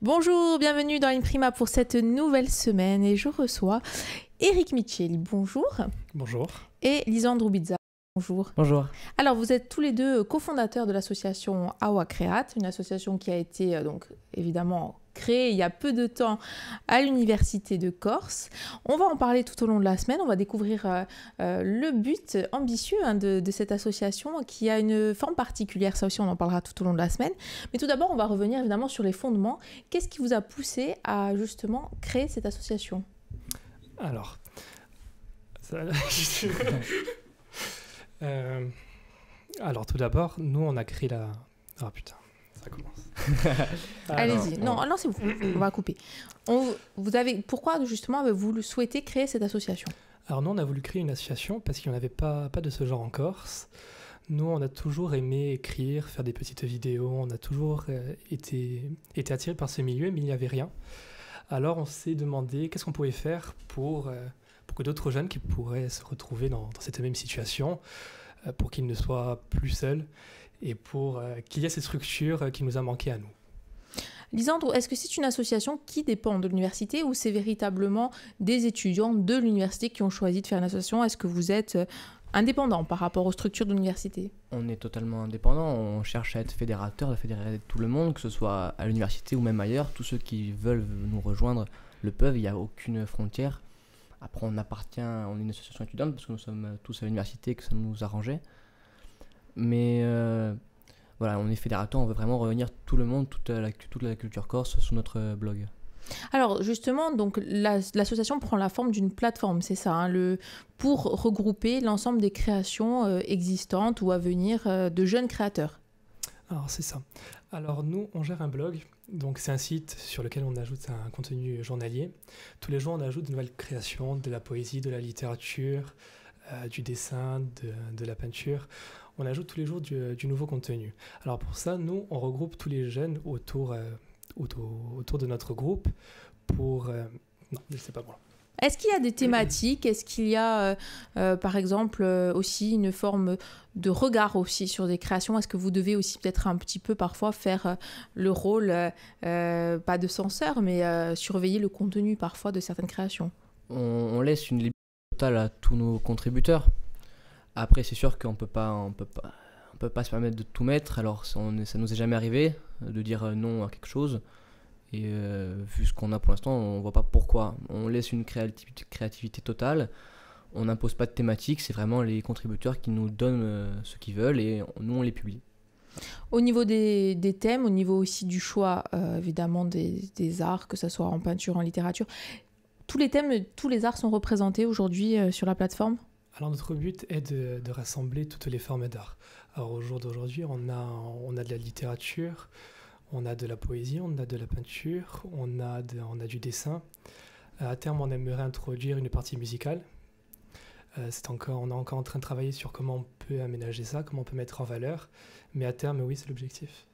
Bonjour, bienvenue dans Imprima pour cette nouvelle semaine et je reçois Eric Micheli, bonjour. Bonjour. Et Lisandre Ubizza, bonjour. Bonjour. Alors vous êtes tous les deux cofondateurs de l'association Awa Create, une association qui a été donc évidemment créée il y a peu de temps à l'Université de Corse. On va en parler tout au long de la semaine, on va découvrir le but ambitieux de cette association qui a une forme particulière, ça aussi on en parlera tout au long de la semaine. Mais tout d'abord on va revenir évidemment sur les fondements. Qu'est-ce qui vous a poussé à justement créer cette association ? Alors, alors tout d'abord, nous on a créé la... Ah putain, ça commence. Allez-y, non, lancez-vous, on va couper. Pourquoi justement avez-vous souhaité créer cette association ? Alors nous on a voulu créer une association parce qu'il n'y en avait pas de ce genre en Corse. Nous on a toujours aimé écrire, faire des petites vidéos, on a toujours été attirés par ce milieu mais il n'y avait rien. Alors on s'est demandé qu'est-ce qu'on pouvait faire pour que d'autres jeunes qui pourraient se retrouver dans cette même situation, pour qu'ils ne soient plus seuls et pour qu'il y ait cette structure qui nous a manqué à nous. Lisandre, est-ce que c'est une association qui dépend de l'université ou c'est véritablement des étudiants de l'université qui ont choisi de faire une association ? Est-ce que vous êtes indépendant par rapport aux structures de l'université ? On est totalement indépendant, on cherche à être fédérateur, à fédérer tout le monde, que ce soit à l'université ou même ailleurs. Tous ceux qui veulent nous rejoindre le peuvent, il n'y a aucune frontière. Après, on est une association étudiante parce que nous sommes tous à l'université, que ça nous arrangeait. Mais voilà, on est fédérateur, on veut vraiment réunir tout le monde, toute la culture corse sur notre blog. Alors justement, donc, l'association prend la forme d'une plateforme, c'est ça, hein, pour regrouper l'ensemble des créations existantes ou à venir de jeunes créateurs. Alors c'est ça. Alors nous, on gère un blog, donc c'est un site sur lequel on ajoute un contenu journalier. Tous les jours, on ajoute de nouvelles créations, de la poésie, de la littérature, du dessin, de la peinture. On ajoute tous les jours du nouveau contenu. Alors pour ça, nous, on regroupe tous les jeunes autour de notre groupe pour... Non, je ne sais pas moi. Est-ce qu'il y a des thématiques ? Est-ce qu'il y a, par exemple, aussi une forme de regard aussi sur des créations ? Est-ce que vous devez aussi peut-être un petit peu parfois faire le rôle, pas de censeur, mais surveiller le contenu parfois de certaines créations ? On laisse une liberté totale à tous nos contributeurs. Après, c'est sûr qu'on peut pas se permettre de tout mettre. Alors, ça nous est jamais arrivé de dire non à quelque chose. Et vu ce qu'on a pour l'instant, on ne voit pas pourquoi. On laisse une créativité totale. On n'impose pas de thématique. C'est vraiment les contributeurs qui nous donnent ce qu'ils veulent et nous, on les publie. Au niveau des thèmes, au niveau aussi du choix, évidemment, des arts, que ce soit en peinture, en littérature, tous les thèmes, tous les arts sont représentés aujourd'hui sur la plateforme ? Alors notre but est de rassembler toutes les formes d'art. Alors au jour d'aujourd'hui, on a de la littérature, on a de la poésie, on a de la peinture, on a du dessin. À terme, on aimerait introduire une partie musicale. On est encore en train de travailler sur comment on peut aménager ça, comment on peut mettre en valeur. Mais à terme, oui, c'est l'objectif.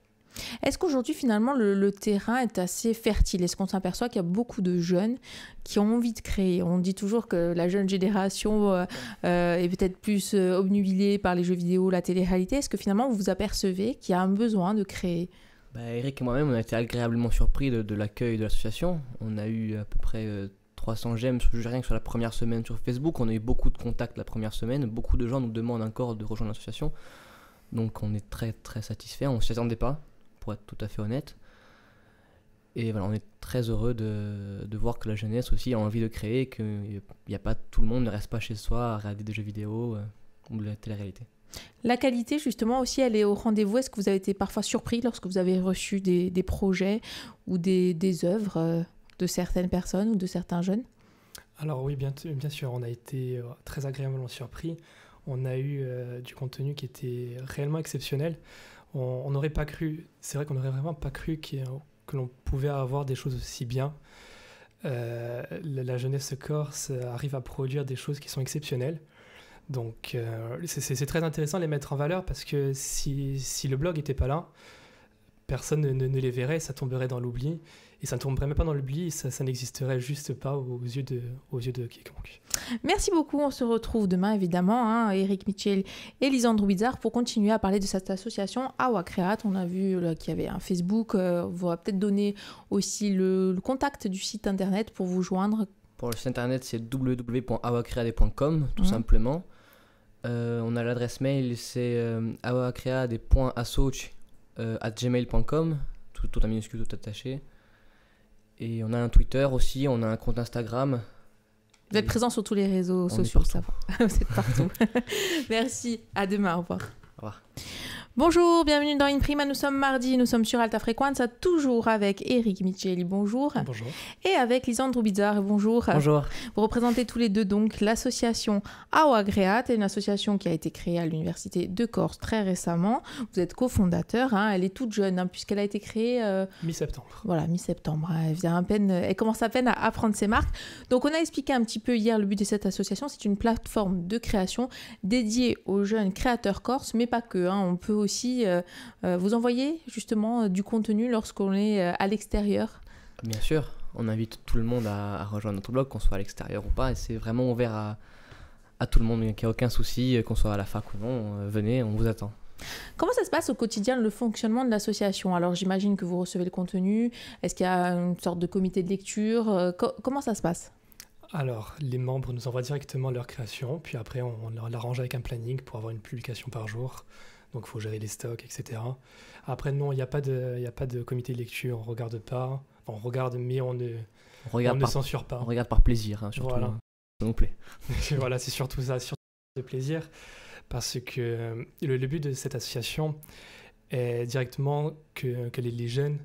Est-ce qu'aujourd'hui, finalement, le terrain est assez fertile ? Est-ce qu'on s'aperçoit qu'il y a beaucoup de jeunes qui ont envie de créer ? On dit toujours que la jeune génération est peut-être plus obnubilée par les jeux vidéo, la télé-réalité. Est-ce que finalement, vous vous apercevez qu'il y a un besoin de créer ? Eric et moi-même, on a été agréablement surpris de l'accueil de l'association. On a eu à peu près 300 j'aime rien que sur la première semaine sur Facebook. On a eu beaucoup de contacts la première semaine. Beaucoup de gens nous demandent encore de rejoindre l'association. Donc on est très très satisfaits. On ne s'y attendait pas, pour être tout à fait honnête. Et voilà, on est très heureux de voir que la jeunesse aussi a envie de créer, qu'il n'y a pas tout le monde ne reste pas chez soi à regarder des jeux vidéo ou de la télé-réalité. La qualité, justement, aussi, elle est au rendez-vous. Est-ce que vous avez été parfois surpris lorsque vous avez reçu des projets ou des œuvres de certaines personnes ou de certains jeunes ? Alors oui, bien sûr, on a été très agréablement surpris. On a eu du contenu qui était réellement exceptionnel. On n'aurait pas cru, c'est vrai qu'on n'aurait vraiment pas cru que l'on pouvait avoir des choses aussi bien. La jeunesse corse arrive à produire des choses qui sont exceptionnelles. Donc c'est très intéressant de les mettre en valeur parce que si le blog n'était pas là, personne ne les verrait, ça tomberait dans l'oubli. Et ça ne tomberait même pas dans l'oubli, ça n'existerait juste pas aux yeux de quiconque. Merci beaucoup, on se retrouve demain évidemment, Éric Mitchell et Lisandre Bizarre pour continuer à parler de cette association Awa Create. On a vu qu'il y avait un Facebook, on va peut-être donner aussi le contact du site internet pour vous joindre. Pour le site internet, c'est www.awacreade.com, tout simplement. On a l'adresse mail, c'est awacreade.assoc@gmail.com, tout en minuscule, tout attaché. Et on a un Twitter aussi, on a un compte Instagram. Vous êtes présent sur tous les réseaux sociaux, ça va. Vous êtes partout. Merci, à demain, au revoir. Au revoir. Bonjour, bienvenue dans In Prima, nous sommes mardi, nous sommes sur Alta Frequenza, toujours avec Éric Mitchell, bonjour. Bonjour. Et avec Lisandre Bizarre, bonjour. Bonjour. Vous représentez tous les deux donc l'association Awa Create, une association qui a été créée à l'Université de Corse très récemment. Vous êtes cofondateur, elle est toute jeune puisqu'elle a été créée... mi-septembre. Voilà, mi-septembre, elle commence à peine à prendre ses marques. Donc on a expliqué un petit peu hier le but de cette association, c'est une plateforme de création dédiée aux jeunes créateurs corses, mais pas que, on peut aussi vous envoyer justement du contenu lorsqu'on est à l'extérieur. Bien sûr, on invite tout le monde à rejoindre notre blog, qu'on soit à l'extérieur ou pas, et c'est vraiment ouvert à tout le monde, il n'y a aucun souci, qu'on soit à la fac ou non, venez, on vous attend. Comment ça se passe au quotidien, le fonctionnement de l'association? Alors j'imagine que vous recevez le contenu, est-ce qu'il y a une sorte de comité de lecture? Comment ça se passe? Alors, les membres nous envoient directement leur création, puis après on l'arrange avec un planning pour avoir une publication par jour. Donc il faut gérer les stocks, etc. Après, non, il n'y a pas de comité de lecture, on ne regarde pas. Enfin, on regarde, mais on ne censure pas. On regarde par plaisir, surtout. Voilà. Ça nous plaît. Voilà, c'est surtout ça, surtout de plaisir. Parce que le but de cette association est directement que les jeunes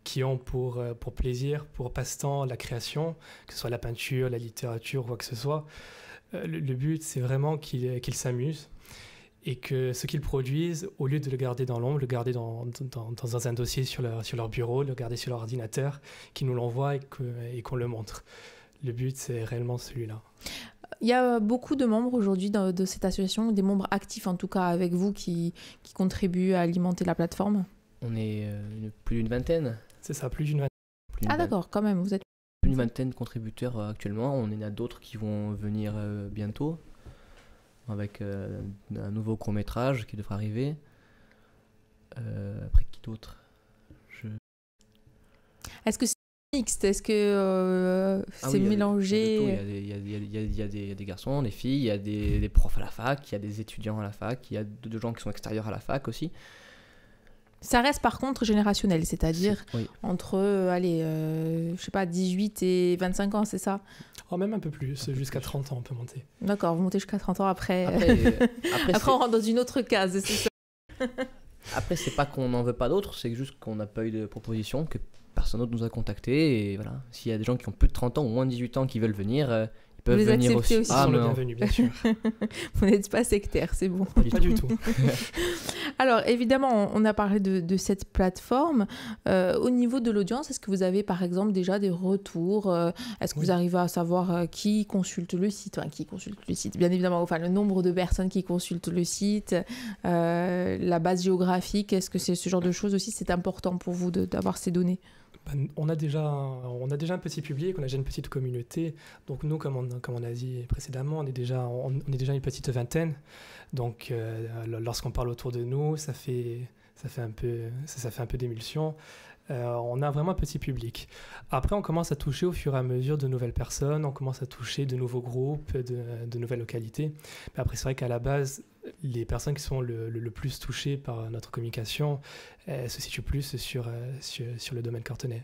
qui ont pour plaisir, pour passe-temps, la création, que ce soit la peinture, la littérature, quoi que ce soit, le but, c'est vraiment qu'ils s'amusent. Et que ce qu'ils produisent, au lieu de le garder dans l'ombre, le garder dans un dossier sur leur bureau, le garder sur leur ordinateur, qu'ils nous l'envoient et qu'on le montre. Le but, c'est réellement celui-là. Il y a beaucoup de membres aujourd'hui de cette association, des membres actifs en tout cas avec vous qui contribuent à alimenter la plateforme. On est plus d'une vingtaine. C'est ça, plus d'une vingtaine. D'accord, quand même, vous êtes... Plus d'une vingtaine de contributeurs actuellement, on en a d'autres qui vont venir bientôt. Avec un nouveau court-métrage qui devrait arriver. Après, qui d'autre? Est-ce que c'est mixte? Est-ce que c'est mélangé? Il y a des garçons, des filles, il y a des profs à la fac, il y a des étudiants à la fac, il y a des gens qui sont extérieurs à la fac aussi. Ça reste par contre générationnel, c'est-à-dire entre, je sais pas, 18 et 25 ans, c'est ça? Oh, même un peu plus, jusqu'à 30 ans on peut monter. D'accord, vous montez jusqu'à 30 ans après on rentre dans une autre case, c'est ça. Après, c'est pas qu'on n'en veut pas d'autres, c'est juste qu'on n'a pas eu de proposition, que personne d'autre nous a contacté, et voilà. S'il y a des gens qui ont plus de 30 ans ou moins de 18 ans qui veulent venir, ils peuvent venir aussi. Ils sont les bienvenus, bien sûr. Vous n'êtes pas sectaire, c'est bon. Pas du tout. Alors, évidemment, on a parlé de cette plateforme. Au niveau de l'audience, est-ce que vous avez, par exemple, déjà des retours? Est-ce que vous arrivez à savoir qui consulte le site? Enfin, qui consulte le site, bien évidemment. Enfin, le nombre de personnes qui consultent le site, la base géographique. Est-ce que c'est ce genre de choses aussi? C'est important pour vous d'avoir ces données? On a déjà un petit public, on a déjà une petite communauté. Donc nous, comme on a dit précédemment, on est déjà une petite vingtaine. Donc lorsqu'on parle autour de nous, ça fait un peu d'émulsion. On a vraiment un petit public. Après, on commence à toucher au fur et à mesure de nouvelles personnes, on commence à toucher de nouveaux groupes, de nouvelles localités. Mais après, c'est vrai qu'à la base, les personnes qui sont le plus touchées par notre communication se situent plus sur le domaine cartonais.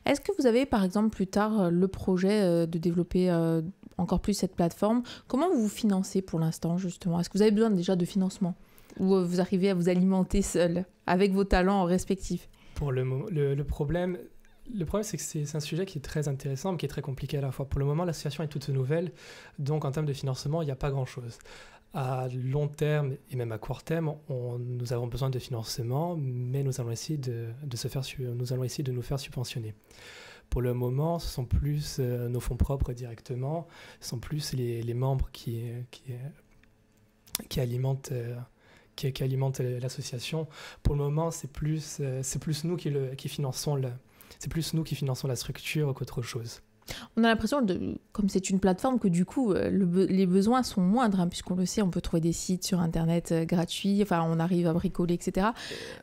Est-ce que vous avez, par exemple, plus tard, le projet de développer encore plus cette plateforme? Comment vous vous financez pour l'instant, justement? Est-ce que vous avez besoin déjà de financement? Ou vous arrivez à vous alimenter seul, avec vos talents respectifs? Pour le problème, c'est que c'est un sujet qui est très intéressant, mais qui est très compliqué à la fois. Pour le moment, l'association est toute nouvelle, donc en termes de financement, il n'y a pas grand-chose. À long terme et même à court terme, nous avons besoin de financement, mais nous allons essayer de nous faire subventionner. Pour le moment, ce sont plus nos fonds propres directement, ce sont plus les membres qui alimentent qui alimente l'association. Pour le moment, c'est plus nous qui finançons la structure qu'autre chose. On a l'impression, comme c'est une plateforme, que du coup, les besoins sont moindres, hein, puisqu'on le sait, on peut trouver des sites sur Internet gratuits, enfin, on arrive à bricoler, etc.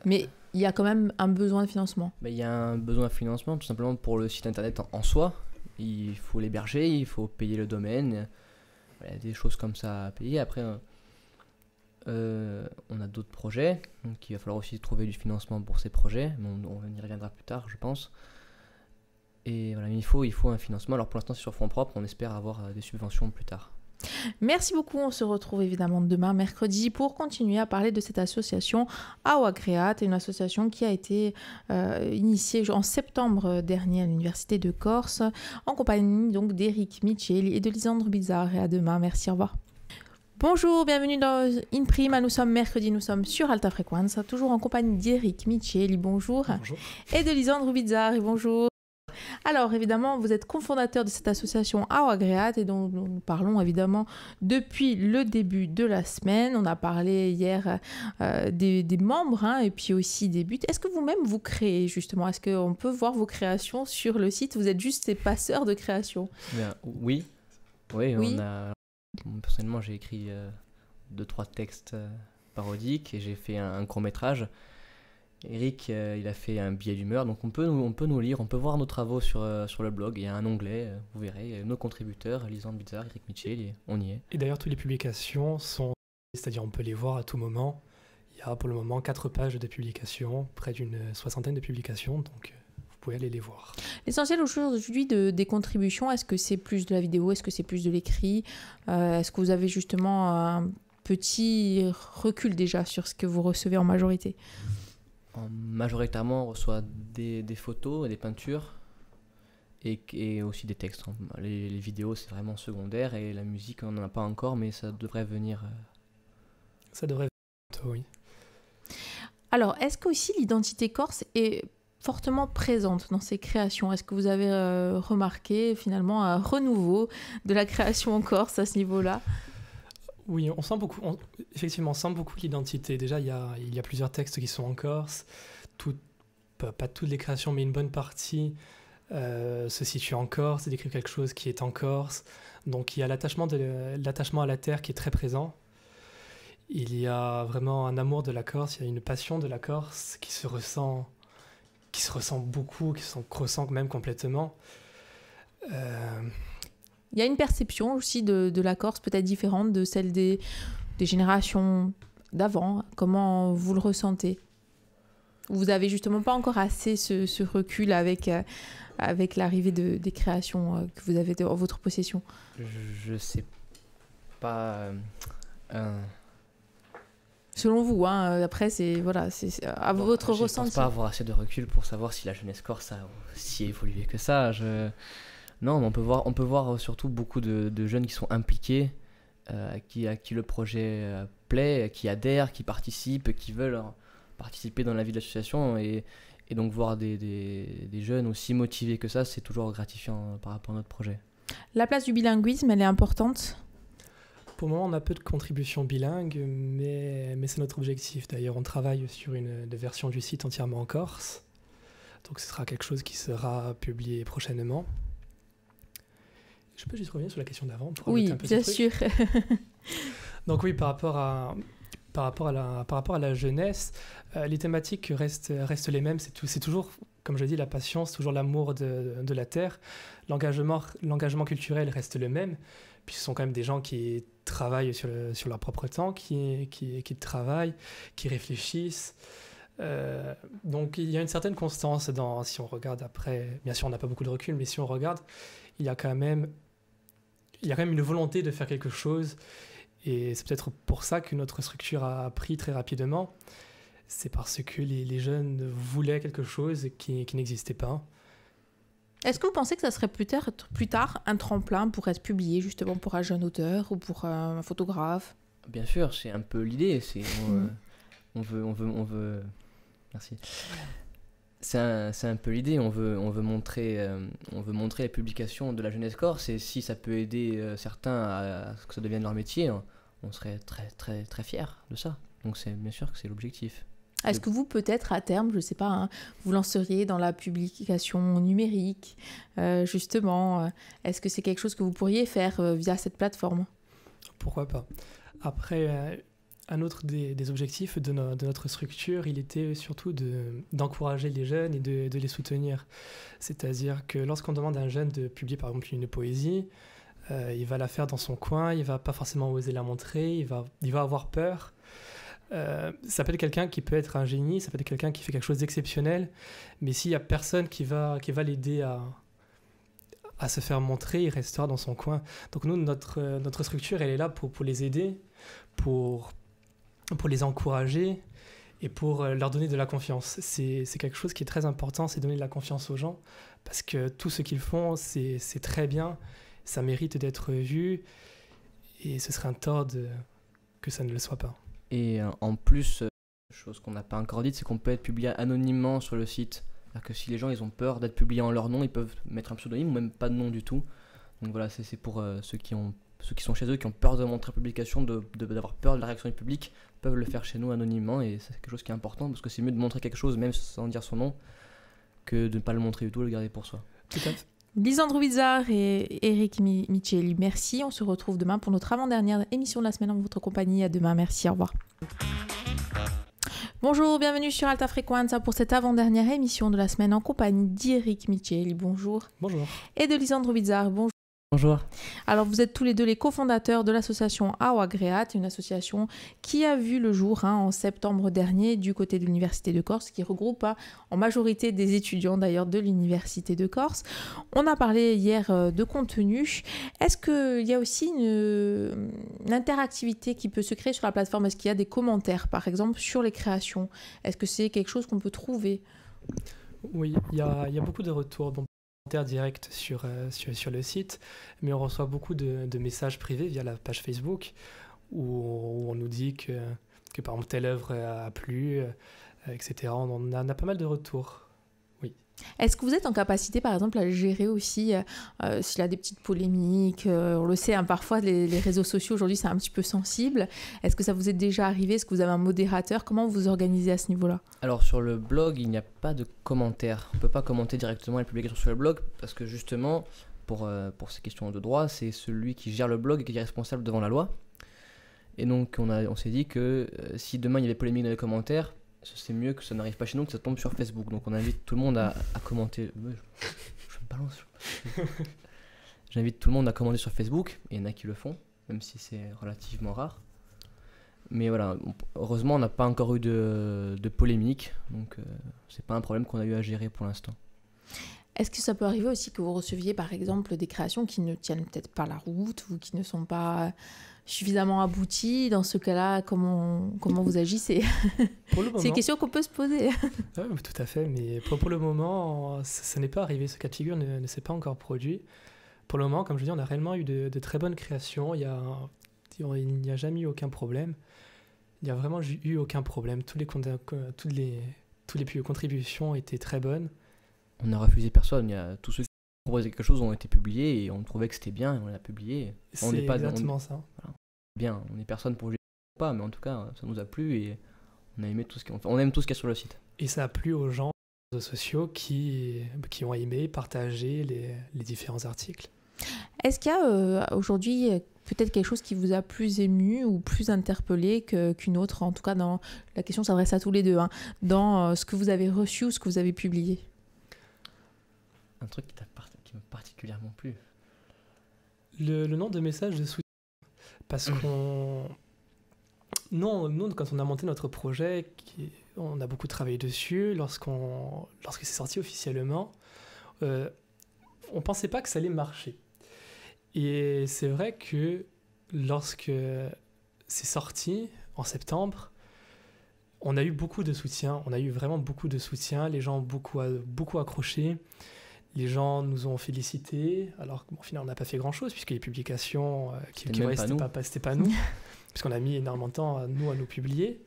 Mais il y a quand même un besoin de financement. Il y a un besoin de financement, tout simplement pour le site Internet en soi. Il faut l'héberger, il faut payer le domaine. Il y a des choses comme ça à payer. Après, on a d'autres projets, donc il va falloir aussi trouver du financement pour ces projets. On y reviendra plus tard, je pense. Et voilà, il faut un financement. Alors pour l'instant, c'est sur fonds propres. On espère avoir des subventions plus tard. Merci beaucoup. On se retrouve évidemment demain, mercredi, pour continuer à parler de cette association AOA Créate, une association qui a été initiée en septembre dernier à l'Université de Corse, en compagnie donc d'Éric Micheli et de Lisandre Bizarre. Et à demain. Merci, au revoir. Bonjour, bienvenue dans In Prima. Nous sommes mercredi, nous sommes sur Alta Frequenza, toujours en compagnie d'Éric Micheli. Bonjour. Bonjour. Et de Lisandre Bizarre. Bonjour. Alors évidemment, vous êtes cofondateur de cette association AOA Créate et dont nous parlons évidemment depuis le début de la semaine. On a parlé hier des membres et puis aussi des buts. Est-ce que vous-même vous créez justement? Est-ce qu'on peut voir vos créations sur le site? Vous êtes juste des passeurs de création? Oui. Personnellement, j'ai écrit 2-3 textes parodiques et j'ai fait un court-métrage. Eric, il a fait un billet d'humeur, donc on peut nous lire, on peut voir nos travaux sur le blog. Il y a un onglet, vous verrez, nos contributeurs, Lisandre Bizarre, Eric Michel, on y est. Et d'ailleurs, toutes les publications c'est-à-dire on peut les voir à tout moment. Il y a pour le moment 4 pages de publications, près d'une 60aine de publications, donc vous pouvez aller les voir. L'essentiel aujourd'hui des contributions, est-ce que c'est plus de la vidéo, est-ce que c'est plus de l'écrit, est-ce que vous avez justement un petit recul déjà sur ce que vous recevez en majorité? Majoritairement, on reçoit des photos et des peintures et aussi des textes. Les vidéos, c'est vraiment secondaire et la musique, on n'en a pas encore, mais ça devrait venir. Ça devrait venir bientôt, oui. Alors, est-ce qu'aussi l'identité corse est fortement présente dans ces créations? Est-ce que vous avez remarqué finalement un renouveau de la création en Corse à ce niveau-là? Oui, on sent beaucoup l'identité. Déjà, il y a plusieurs textes qui sont en Corse. Pas toutes les créations, mais une bonne partie se situe en Corse et décrivent quelque chose qui est en Corse. Donc, il y a l'attachement à la terre qui est très présent. Il y a vraiment un amour de la Corse, il y a une passion de la Corse qui se ressent beaucoup, qui se ressent même complètement. Il y a une perception aussi de la Corse peut-être différente de celle des générations d'avant. Comment vous le ressentez? Vous avez justement pas encore assez ce recul avec l'arrivée des créations que vous avez en votre possession? Je sais pas. Selon vous, après c'est à votre ressenti. Je ne pense pas avoir assez de recul pour savoir si la jeunesse corse a si évolué que ça. Non, mais on peut voir surtout beaucoup de jeunes qui sont impliqués, à qui le projet plaît, qui adhèrent, qui participent, qui veulent participer dans la vie de l'association. Et donc voir des jeunes aussi motivés que ça, c'est toujours gratifiant par rapport à notre projet. La place du bilinguisme, elle est importante? Pour le moment, on a peu de contributions bilingues, mais c'est notre objectif. D'ailleurs, on travaille sur une version du site entièrement en corse. Donc ce sera quelque chose qui sera publié prochainement. Je peux juste revenir sur la question d'avant pour oui, un petit bien truc. sûr. Donc oui, par rapport à la jeunesse, les thématiques restent les mêmes. C'est toujours, comme je dis, la passion, c'est toujours l'amour de la terre. L'engagement culturel reste le même. Puis ce sont quand même des gens qui travaillent sur leur propre temps, qui travaillent, qui réfléchissent. Donc il y a une certaine constance si on regarde après. Bien sûr, on n'a pas beaucoup de recul, mais si on regarde, il y a quand même une volonté de faire quelque chose. Et c'est peut-être pour ça que notre structure a pris très rapidement. C'est parce que les jeunes voulaient quelque chose qui n'existait pas. Est-ce que vous pensez que ça serait plus tard un tremplin pour être publié justement pour un jeune auteur ou pour un photographe? Bien sûr, c'est un peu l'idée. On veut. Merci. C'est un peu l'idée. On veut montrer les publications de la jeunesse corse, et si ça peut aider certains à ce que ça devienne leur métier, on serait très très très fiers de ça. Donc bien sûr que c'est l'objectif. Est-ce que vous, peut-être, à terme, je ne sais pas, hein, vous lanceriez dans la publication numérique, justement est-ce que c'est quelque chose que vous pourriez faire via cette plateforme? Pourquoi pas. Après, un autre des objectifs de notre structure, il était surtout d'encourager les jeunes et de les soutenir. C'est-à-dire que lorsqu'on demande à un jeune de publier par exemple une poésie, il va la faire dans son coin, il va pas forcément oser la montrer, il va avoir peur. Ça peut être quelqu'un qui peut être un génie, ça peut être quelqu'un qui fait quelque chose d'exceptionnel, mais s'il y a personne qui va l'aider à se faire montrer, il restera dans son coin. Donc nous, notre structure, elle est là pour les aider, pour les encourager et pour leur donner de la confiance. C'est quelque chose qui est très important, c'est donner de la confiance aux gens, parce que tout ce qu'ils font, c'est très bien, ça mérite d'être vu, et ce serait un tort que ça ne le soit pas. Et en plus, chose qu'on n'a pas encore dite, c'est qu'on peut être publié anonymement sur le site. C'est-à-dire que si les gens ils ont peur d'être publiés en leur nom, ils peuvent mettre un pseudonyme ou même pas de nom du tout. Donc voilà, c'est pour ceux qui sont chez eux, qui ont peur de montrer la publication, d'avoir peur de la réaction du public, peuvent le faire chez nous anonymement, et c'est quelque chose qui est important parce que c'est mieux de montrer quelque chose même sans dire son nom que de ne pas le montrer du tout et le garder pour soi. Tout à fait. Lisandro Bizarre et Eric Micheli, merci. On se retrouve demain pour notre avant-dernière émission de la semaine en votre compagnie. À demain, merci, au revoir. Bonjour, bienvenue sur Alta Frequenza pour cette avant-dernière émission de la semaine en compagnie d'Eric Micheli. Bonjour. Bonjour. Et de Lisandro Bizarre. Bonjour. Bonjour. Alors vous êtes tous les deux les cofondateurs de l'association Awa Creat, une association qui a vu le jour en septembre dernier du côté de l'Université de Corse, qui regroupe en majorité des étudiants d'ailleurs de l'Université de Corse. On a parlé hier de contenu. Est-ce qu'il y a aussi une interactivité qui peut se créer sur la plateforme? Est-ce qu'il y a des commentaires par exemple sur les créations? Est-ce que c'est quelque chose qu'on peut trouver? Oui, il y a beaucoup de retours. Donc, direct sur le site, mais on reçoit beaucoup de messages privés via la page Facebook où on nous dit que par exemple telle œuvre a plu, etc. On a pas mal de retours. Oui. Est-ce que vous êtes en capacité par exemple à gérer aussi s'il y a des petites polémiques, on le sait parfois les réseaux sociaux aujourd'hui c'est un petit peu sensible. Est-ce que ça vous est déjà arrivé? Est-ce que vous avez un modérateur? Comment vous vous organisez à ce niveau-là? Alors sur le blog, il n'y a pas de commentaires. On ne peut pas commenter directement les publications sur le blog parce que justement, pour ces questions de droit, c'est celui qui gère le blog qui est responsable devant la loi. Et donc on s'est dit que si demain il y avait polémique dans les commentaires, c'est mieux que ça n'arrive pas chez nous, que ça tombe sur Facebook. Donc on invite tout le monde à commenter. Je me balance. J'invite tout le monde à commenter sur Facebook. Et il y en a qui le font, même si c'est relativement rare. Mais voilà, heureusement, on n'a pas encore eu de polémique. Donc c'est pas un problème qu'on a eu à gérer pour l'instant. Est-ce que ça peut arriver aussi que vous receviez par exemple des créations qui ne tiennent peut-être pas la route ou qui ne sont pas suffisamment abouties? Dans ce cas-là, comment vous agissez? Pour le moment, c'est une question qu'on peut se poser. Oui, tout à fait, mais pour le moment, ça n'est pas arrivé. Ce cas de figure ne s'est pas encore produit. Pour le moment, comme je dis, on a réellement eu de très bonnes créations. Il n'y a jamais eu aucun problème. Il n'y a vraiment eu aucun problème. Toutes les contributions étaient très bonnes. On n'a refusé personne. Tous ceux qui proposaient quelque chose ont été publiés et on trouvait que c'était bien et on l'a publié. C'est exactement ça. Voilà. Bien, on n'est personne pour juger ou pas, mais en tout cas, ça nous a plu et on a aimé tout ce qu'on fait. On aime tout ce qu'il y a sur le site. Et ça a plu aux gens des réseaux sociaux qui ont aimé, partagé les différents articles. Est-ce qu'il y a aujourd'hui peut-être quelque chose qui vous a plus ému ou plus interpellé qu'une autre? En tout cas, la question s'adresse à tous les deux, dans ce que vous avez reçu ou ce que vous avez publié. Un truc qui m'a particulièrement plu. Le nombre de messages de soutien. Parce qu'on... Nous, quand on a monté notre projet, on a beaucoup travaillé dessus. Lorsque c'est sorti officiellement, on ne pensait pas que ça allait marcher. Et c'est vrai que lorsque c'est sorti, en septembre, on a eu beaucoup de soutien. On a eu vraiment beaucoup de soutien. Les gens ont beaucoup accroché. Les gens nous ont félicités, alors qu'au final, on n'a pas fait grand-chose, puisque les publications c'était pas nous, puisqu'on a mis énormément de temps à nous publier.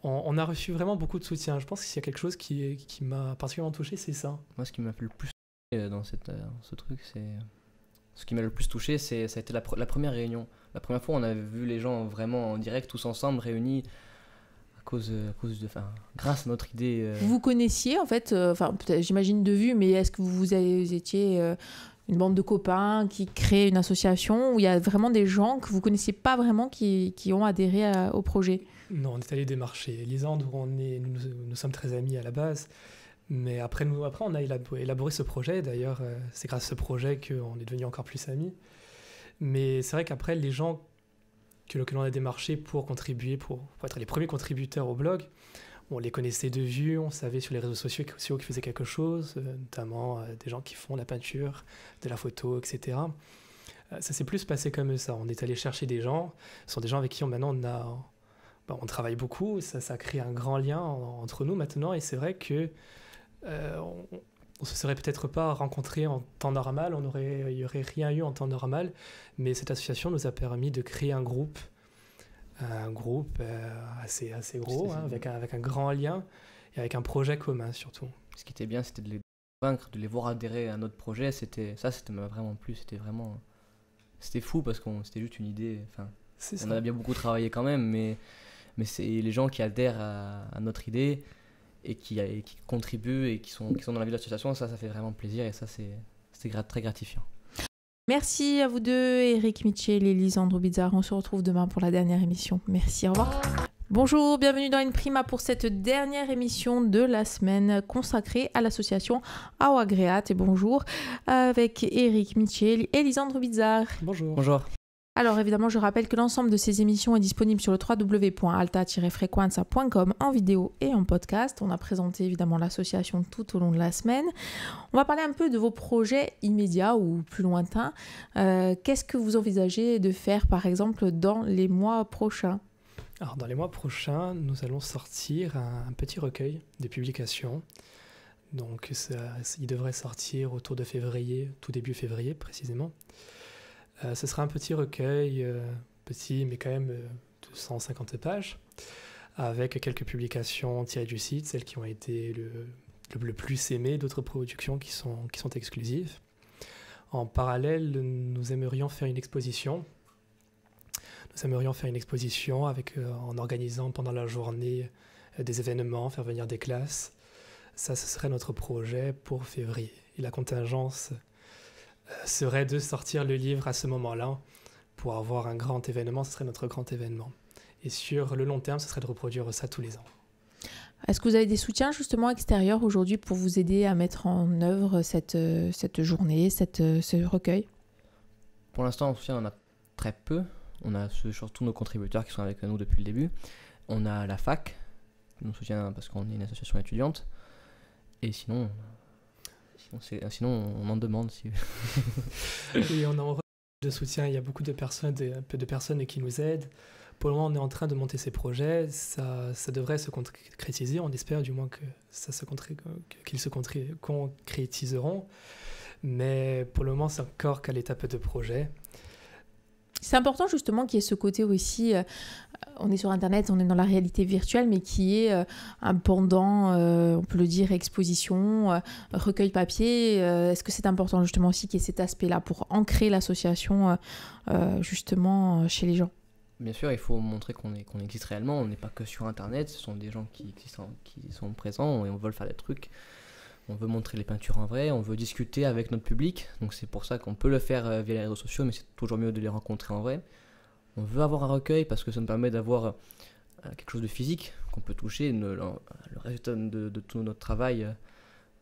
On a reçu vraiment beaucoup de soutien. Je pense que s'il y a quelque chose qui m'a particulièrement touché, c'est ça. Moi, ce qui m'a fait le plus touché dans ce truc, ce qui m'a le plus touché, ça a été la première réunion. La première fois, on avait vu les gens vraiment en direct, tous ensemble, réunis, grâce à notre idée. Vous vous connaissiez en fait, peut-être, j'imagine de vue, mais est-ce que vous étiez une bande de copains qui créent une association où il y a vraiment des gens que vous connaissiez pas vraiment qui ont adhéré au projet? Non, on est allé démarcher. Lisandre, nous sommes très amis à la base, mais après on a élaboré ce projet. D'ailleurs, c'est grâce à ce projet qu'on est devenus encore plus amis. Mais c'est vrai qu'après, les gens que l'on a démarchés pour contribuer, pour être les premiers contributeurs au blog, on les connaissait de vue, on savait sur les réseaux sociaux qu'ils faisaient quelque chose, notamment des gens qui font la peinture, de la photo, etc. Ça s'est plus passé comme ça. On est allé chercher des gens, ce sont des gens avec qui on travaille beaucoup, ça crée un grand lien entre nous maintenant, et c'est vrai que on se serait peut-être pas rencontrés en temps normal, il y aurait rien eu en temps normal, mais cette association nous a permis de créer un groupe assez gros, avec un grand lien et avec un projet commun surtout. Ce qui était bien, c'était de les convaincre, de les voir adhérer à notre projet. C'était m'a vraiment plu. C'était fou parce que c'était juste une idée. On a bien beaucoup travaillé quand même, mais c'est les gens qui adhèrent à notre idée et qui contribuent et qui sont dans la vie de l'association. Ça fait vraiment plaisir et ça c'est très gratifiant. Merci à vous deux, Eric Mitchell et Lisandre Bizarre. On se retrouve demain pour la dernière émission. Merci, au revoir. Bonjour, bienvenue dans Prima pour cette dernière émission de la semaine consacrée à l'association Awagréat. Et bonjour avec Eric Mitchell et Lisandre Bizarre. Bonjour. Bonjour. Alors évidemment, je rappelle que l'ensemble de ces émissions est disponible sur le www.alta-frequenza.com en vidéo et en podcast. On a présenté évidemment l'association tout au long de la semaine. On va parler un peu de vos projets immédiats ou plus lointains. Qu'est-ce que vous envisagez de faire par exemple dans les mois prochains ? Alors dans les mois prochains, nous allons sortir un petit recueil de publications. Donc il devrait sortir autour de février, tout début février précisément. Ce sera un petit recueil, petit mais quand même de 150 pages, avec quelques publications tirées du site, celles qui ont été le plus aimées, d'autres productions qui sont exclusives. En parallèle, nous aimerions faire une exposition. En organisant pendant la journée des événements, faire venir des classes. Ça, ce serait notre projet pour février. Et la contingence serait de sortir le livre à ce moment-là pour avoir un grand événement. Ce serait notre grand événement. Et sur le long terme, ce serait de reproduire ça tous les ans. Est-ce que vous avez des soutiens justement extérieurs aujourd'hui pour vous aider à mettre en œuvre cette journée, ce recueil ? Pour l'instant, en soutien, on a très peu. On a surtout nos contributeurs qui sont avec nous depuis le début. On a la fac qui nous soutient parce qu'on est une association étudiante. Et sinon on en demande. Oui, on a un de soutien. Il y a beaucoup de personnes qui nous aident. Pour le moment, on est en train de monter ces projets. Ça devrait se concrétiser. On espère du moins qu'ils se concrétiseront. Mais pour le moment, c'est encore qu'à l'étape de projet. C'est important justement qu'il y ait ce côté aussi, on est sur Internet, on est dans la réalité virtuelle, mais qui est un pendant, on peut le dire, exposition, recueil papier. Est-ce que c'est important justement aussi qu'il y ait cet aspect-là pour ancrer l'association justement chez les gens ? Bien sûr, il faut montrer qu'on existe réellement, on n'est pas que sur Internet, ce sont des gens qui sont présents et on veut faire des trucs. On veut montrer les peintures en vrai, on veut discuter avec notre public, donc c'est pour ça qu'on peut le faire via les réseaux sociaux, mais c'est toujours mieux de les rencontrer en vrai. On veut avoir un recueil parce que ça nous permet d'avoir quelque chose de physique qu'on peut toucher, le résultat de tout notre travail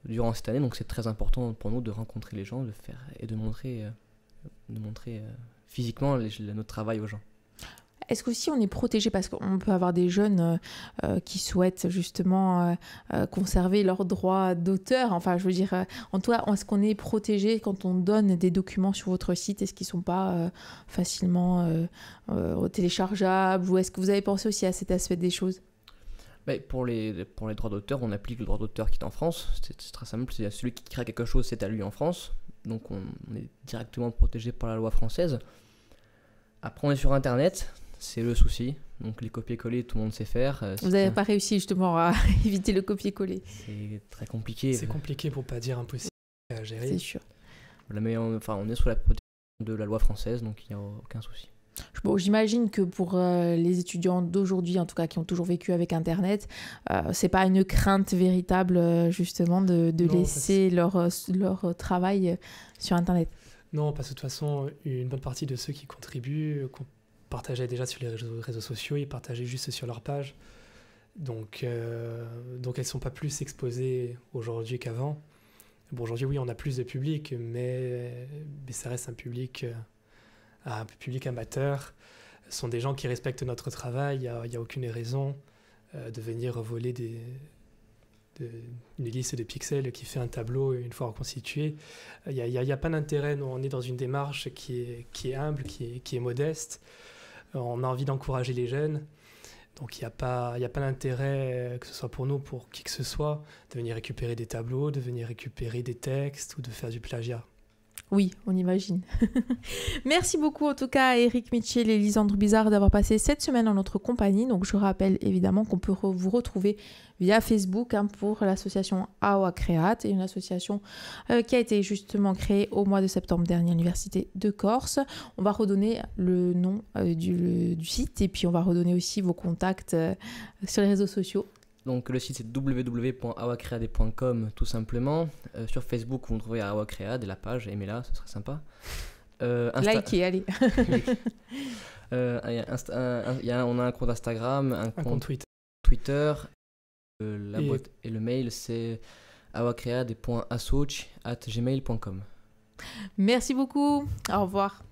durant cette année, donc c'est très important pour nous de rencontrer les gens, de faire et de montrer physiquement notre travail aux gens. Est-ce qu'aussi on est protégé parce qu'on peut avoir des jeunes qui souhaitent justement conserver leurs droits d'auteur. Enfin, je veux dire, en toi, est-ce qu'on est protégé quand on donne des documents sur votre site ? Est-ce qu'ils ne sont pas facilement téléchargeables ? Ou est-ce que vous avez pensé aussi à cet aspect des choses ? Pour les droits d'auteur, on applique le droit d'auteur qui est en France. C'est très simple, c'est celui qui crée quelque chose, c'est à lui en France. Donc on est directement protégé par la loi française. Après, on est sur Internet. C'est le souci. Donc les copier-coller, tout le monde sait faire. Vous n'avez pas réussi justement à éviter le copier-coller. C'est très compliqué. C'est compliqué pour ne pas dire impossible à gérer. C'est sûr. Mais on est sous la protection de la loi française, donc il n'y a aucun souci. Bon, j'imagine que pour les étudiants d'aujourd'hui, en tout cas qui ont toujours vécu avec Internet, c'est pas une crainte véritable justement de Non, laisser leur travail sur Internet. Non, parce que de toute façon, une bonne partie de ceux qui contribuent, qu'on partageait déjà sur les réseaux sociaux, ils partageaient juste sur leur page. Donc elles ne sont pas plus exposées aujourd'hui qu'avant. Bon, aujourd'hui, oui, on a plus de public, mais ça reste un public amateur. Ce sont des gens qui respectent notre travail. Il n'y a aucune raison de venir voler une liste de pixels qui fait un tableau une fois reconstitué. Il n'y a pas d'intérêt. Nous, on est dans une démarche qui est humble, qui est modeste. On a envie d'encourager les jeunes. Donc il n'y a pas d'intérêt, que ce soit pour nous, pour qui que ce soit, de venir récupérer des tableaux, de venir récupérer des textes ou de faire du plagiat. Oui, on imagine. Merci beaucoup en tout cas à Eric Mitchell et Lisandre Bizarre d'avoir passé cette semaine en notre compagnie. Donc je rappelle évidemment qu'on peut vous retrouver via Facebook pour l'association AOA Créate, une association qui a été justement créée au mois de septembre dernier à l'Université de Corse. On va redonner le nom du site et puis on va redonner aussi vos contacts sur les réseaux sociaux. Donc le site c'est www.awacreade.com tout simplement. Sur Facebook vous trouvez awacreade et la page, aimez-la, ce serait sympa. Likez, allez. On a un compte Instagram, un compte Twitter. La boîte et le mail c'est awacreade.assouch@gmail.com. Merci beaucoup, au revoir.